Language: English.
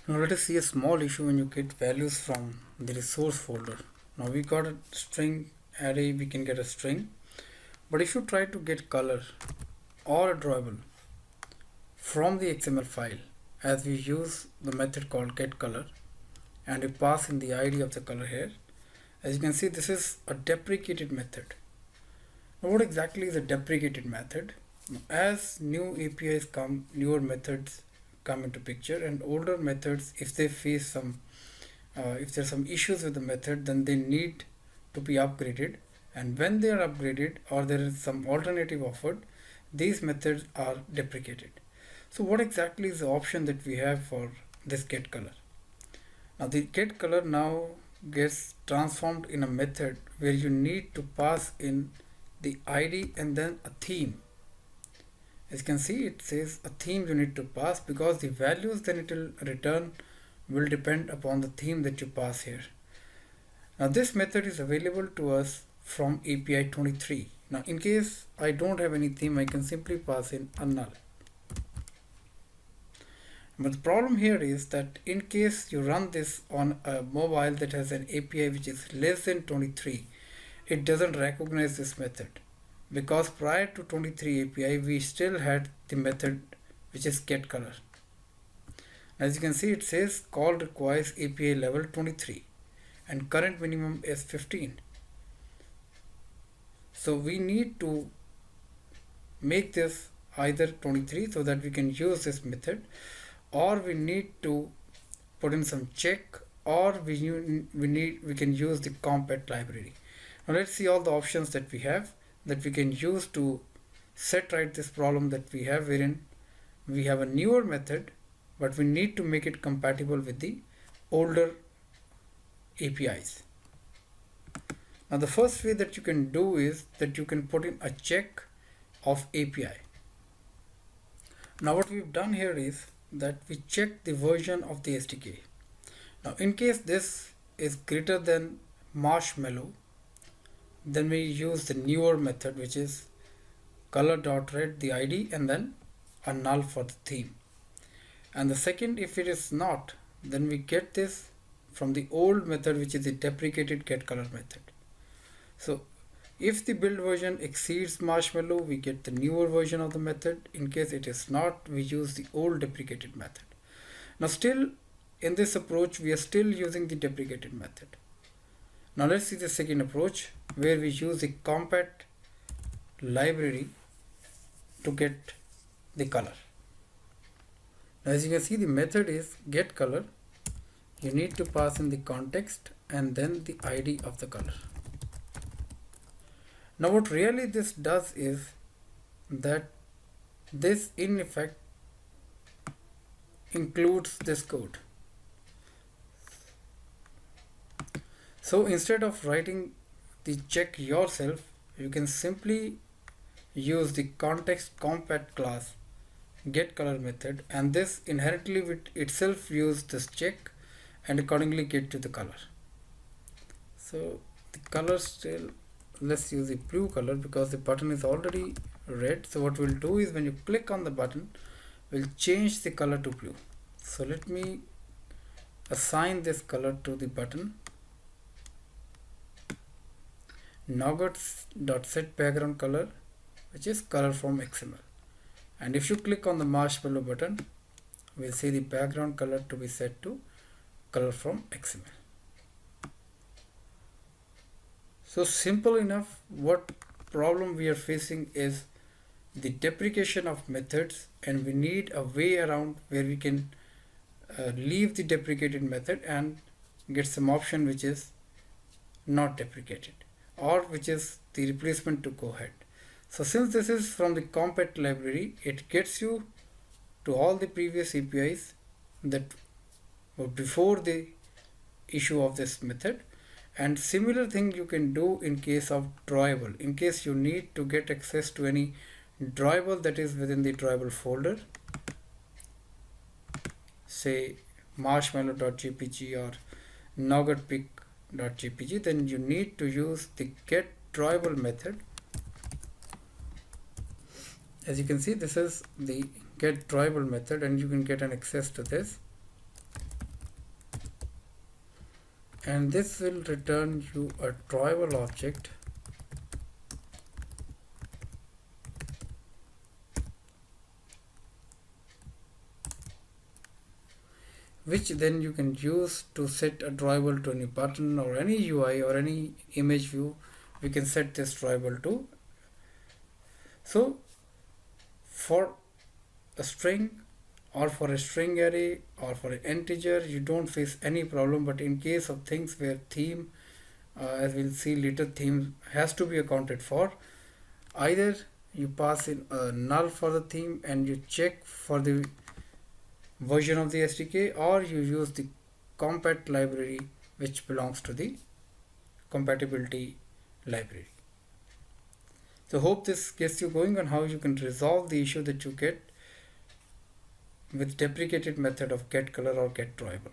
Now let us see a small issue when you get values from the resource folder. Now we got a string array, we can get a string, but if you try to get color or a drawable from the XML file, as we use the method called getColor and we pass in the ID of the color here, as you can see this is a deprecated method. Now what exactly is a deprecated method? As new APIs come, newer methods come into picture, and older methods, if they face some if there's some issues with the method, then they need to be upgraded, and when they are upgraded or there is some alternative offered, these methods are deprecated. So what exactly is the option that we have for this getColor? Now the getColor now gets transformed in a method where you need to pass in the ID and then a theme. As you can see, it says a theme you need to pass, because the values that it will return will depend upon the theme that you pass here. Now this method is available to us from API 23. Now in case I don't have any theme, I can simply pass in a null. But the problem here is that in case you run this on a mobile that has an API which is less than 23, it doesn't recognize this method, because prior to 23 API we still had the method which is getColor. As you can see, it says call requires API level 23 and current minimum is 15. So we need to make this either 23 so that we can use this method, or we need to put in some check, or we can use the compat library. Now let's see all the options that we have that we can use to set right this problem that we have, wherein we have a newer method but we need to make it compatible with the older APIs. Now the first way that you can do is that you can put in a check of API. Now what we've done here is that we check the version of the SDK. Now in case this is greater than marshmallow, then we use the newer method, which is color.red the ID and then a null for the theme. And the second, if it is not, then we get this from the old method, which is the deprecated getColor method. So if the build version exceeds marshmallow, we get the newer version of the method. In case it is not, we use the old deprecated method. Now still in this approach, we are still using the deprecated method. Now let's see the second approach, where we use the compat library to get the color. Now as you can see, the method is getColor. You need to pass in the context and then the ID of the color. Now what really this does is that this in effect includes this code. So instead of writing the check yourself, you can simply use the context compat class getColor method, and this inherently will itself use this check and accordingly get to the color. So the color still, let's use the blue color because the button is already red. So what we'll do is when you click on the button, we'll change the color to blue. So let me assign this color to the button. Nougat.set background color, which is color from XML. And if you click on the marshmallow button, we'll see the background color to be set to color from XML. So simple enough. What problem we are facing is the deprecation of methods, and we need a way around where we can leave the deprecated method and get some option which is not deprecated, or which is the replacement to go ahead. So since this is from the compat library, it gets you to all the previous APIs that were before the issue of this method. And similar thing you can do in case of drawable. In case you need to get access to any drawable that is within the drawable folder, say marshmallow.jpg or nougatpic.jpg, then you need to use the get drawable method. As you can see, this is the get drawable method, and you can get an access to this. and this will return you a drawable object which then you can use to set a drawable to any button or any UI or any image view. We can set this drawable to. So for a string or for a string array or for an integer you don't face any problem, but in case of things where theme, as we'll see later, theme has to be accounted for, either you pass in a null for the theme and you check for the version of the SDK, or you use the compat library which belongs to the compatibility library. So hope this gets you going on how you can resolve the issue that you get with deprecated method of getColor or getDrawable.